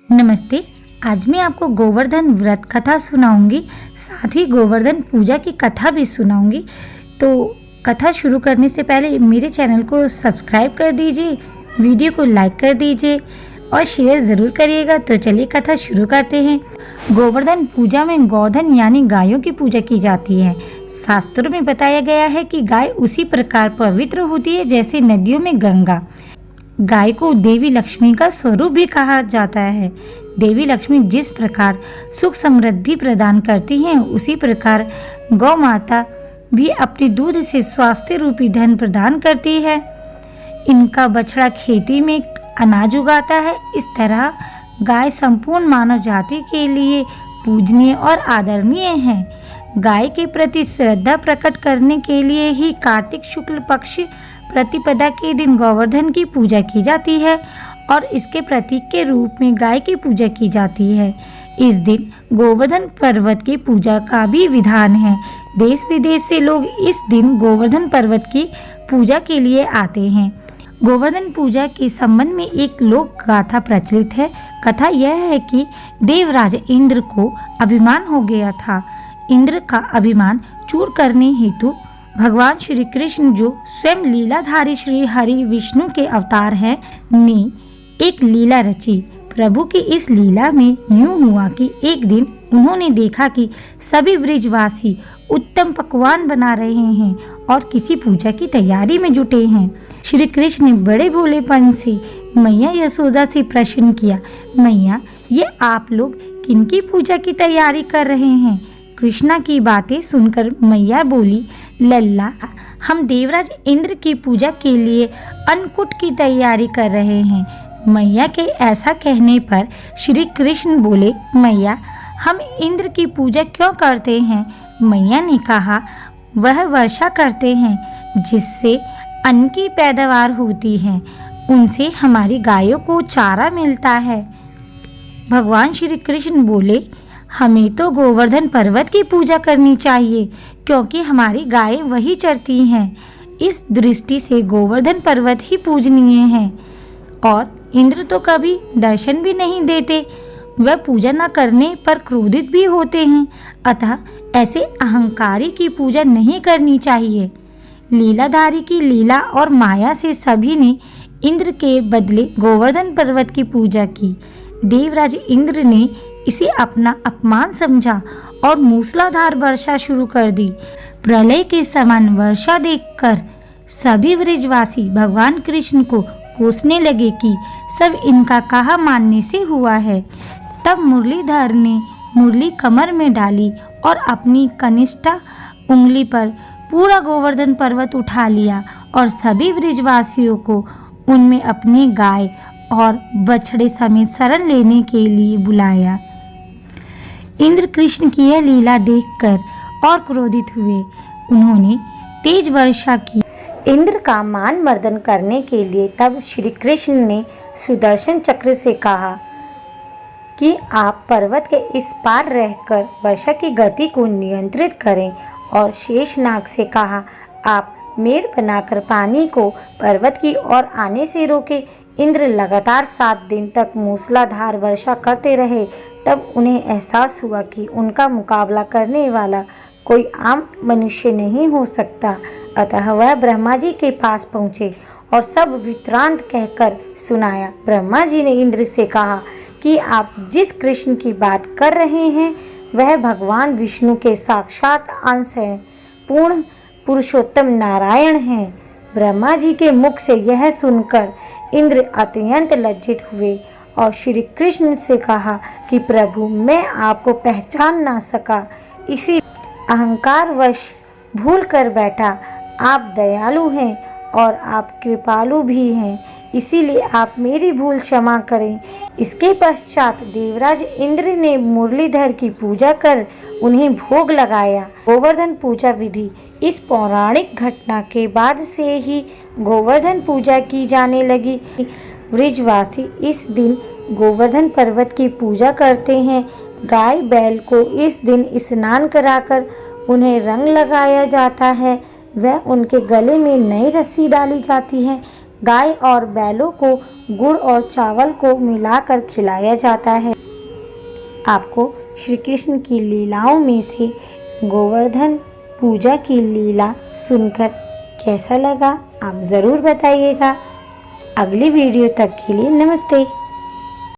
नमस्ते। आज मैं आपको गोवर्धन व्रत कथा सुनाऊंगी, साथ ही गोवर्धन पूजा की कथा भी सुनाऊंगी। तो कथा शुरू करने से पहले मेरे चैनल को सब्सक्राइब कर दीजिए, वीडियो को लाइक कर दीजिए और शेयर ज़रूर करिएगा। तो चलिए कथा शुरू करते हैं। गोवर्धन पूजा में गोधन यानी गायों की पूजा की जाती है। शास्त्रों में बताया गया है कि गाय उसी प्रकार पवित्र होती है जैसे नदियों में गंगा। गाय को देवी लक्ष्मी का स्वरूप भी कहा जाता है। देवी लक्ष्मी जिस प्रकार सुख समृद्धि प्रदान करती हैं, उसी प्रकार गौ माता भी अपने दूध से स्वास्थ्य रूपी धन प्रदान करती है। इनका बछड़ा खेती में अनाज उगाता है। इस तरह गाय संपूर्ण मानव जाति के लिए पूजनीय और आदरणीय है। गाय के प्रति श्रद्धा प्रकट करने के लिए ही कार्तिक शुक्ल पक्ष प्रतिपदा के दिन गोवर्धन की पूजा की जाती है और इसके प्रतीक के रूप में गाय की पूजा की जाती है। इस दिन गोवर्धन पर्वत की पूजा का भी विधान है। देश विदेश से लोग इस दिन गोवर्धन पर्वत की पूजा के लिए आते हैं। गोवर्धन पूजा के संबंध में एक लोक गाथा प्रचलित है। कथा यह है कि देवराज इंद्र को अभिमान हो गया था। इंद्र का अभिमान चूर करने हेतु भगवान श्री कृष्ण, जो स्वयं लीलाधारी श्री हरि विष्णु के अवतार हैं, ने एक लीला रची। प्रभु की इस लीला में यूं हुआ कि एक दिन उन्होंने देखा कि सभी ब्रजवासी उत्तम पकवान बना रहे हैं और किसी पूजा की तैयारी में जुटे हैं। श्री कृष्ण ने बड़े भोलेपन से मैया यशोदा से प्रश्न किया, मैया, ये आप लोग किनकी पूजा की तैयारी कर रहे हैं? कृष्णा की बातें सुनकर मैया बोली, लल्ला, हम देवराज इंद्र की पूजा के लिए अन्नकूट की तैयारी कर रहे हैं। मैया के ऐसा कहने पर श्री कृष्ण बोले, मैया, हम इंद्र की पूजा क्यों करते हैं? मैया ने कहा, वह वर्षा करते हैं जिससे अन्न की पैदावार होती है, उनसे हमारी गायों को चारा मिलता है। भगवान श्री कृष्ण बोले, हमें तो गोवर्धन पर्वत की पूजा करनी चाहिए क्योंकि हमारी गायें वही चरती हैं। इस दृष्टि से गोवर्धन पर्वत ही पूजनीय है और इंद्र तो कभी दर्शन भी नहीं देते। वह पूजा न करने पर क्रोधित भी होते हैं। अतः ऐसे अहंकारी की पूजा नहीं करनी चाहिए। लीलाधारी की लीला और माया से सभी ने इंद्र के बदले गोवर्धन पर्वत की पूजा की। देवराज इंद्र ने इसे अपना अपमान समझा और मूसलाधार वर्षा शुरू कर दी। प्रलय के समान वर्षा देखकर सभी ब्रजवासी भगवान कृष्ण को कोसने लगे कि सब इनका कहा मानने से हुआ है। तब मुरलीधर ने मुरली कमर में डाली और अपनी कनिष्ठ उंगली पर पूरा गोवर्धन पर्वत उठा लिया और सभी ब्रजवासियों को उनमें अपनी गाय और बछड़े समेत शरण लेने के लिए बुलाया। इंद्र कृष्ण की यह लीला देखकर और क्रोधित हुए। उन्होंने तेज वर्षा की। इंद्र का मान मर्दन करने के लिए तब श्री कृष्ण ने सुदर्शन चक्र से कहा कि आप पर्वत के इस पार रहकर वर्षा की गति को नियंत्रित करें, और शेषनाग से कहा, आप मेड़ बनाकर पानी को पर्वत की ओर आने से रोके। इंद्र लगातार 7 दिन तक मूसलाधार वर्षा करते रहे। तब उन्हें एहसास हुआ कि उनका मुकाबला करने वाला कोई आम मनुष्य नहीं हो सकता। अतः वह ब्रह्मा जी के पास पहुँचे और सब वृत्तांत कहकर सुनाया। ब्रह्मा जी ने इंद्र से कहा कि आप जिस कृष्ण की बात कर रहे हैं, वह भगवान विष्णु के साक्षात अंश हैं, पूर्ण पुरुषोत्तम नारायण हैं। ब्रह्मा जी के मुख से यह सुनकर इंद्र अत्यंत लज्जित हुए और श्री कृष्ण से कहा कि प्रभु, मैं आपको पहचान ना सका, इसी अहंकारवश भूल कर बैठा। आप दयालु हैं और आप कृपालु भी हैं, इसीलिए आप मेरी भूल क्षमा करें। इसके पश्चात देवराज इंद्र ने मुरलीधर की पूजा कर उन्हें भोग लगाया। गोवर्धन पूजा विधि। इस पौराणिक घटना के बाद से ही गोवर्धन पूजा की जाने लगी। ब्रजवासी इस दिन गोवर्धन पर्वत की पूजा करते हैं। गाय बैल को इस दिन स्नान कराकर उन्हें रंग लगाया जाता है। वह उनके गले में नई रस्सी डाली जाती है। गाय और बैलों को गुड़ और चावल को मिलाकर खिलाया जाता है। आपको श्री कृष्ण की लीलाओं में से गोवर्धन पूजा की लीला सुनकर कैसा लगा, आप ज़रूर बताइएगा। अगली वीडियो तक के लिए नमस्ते।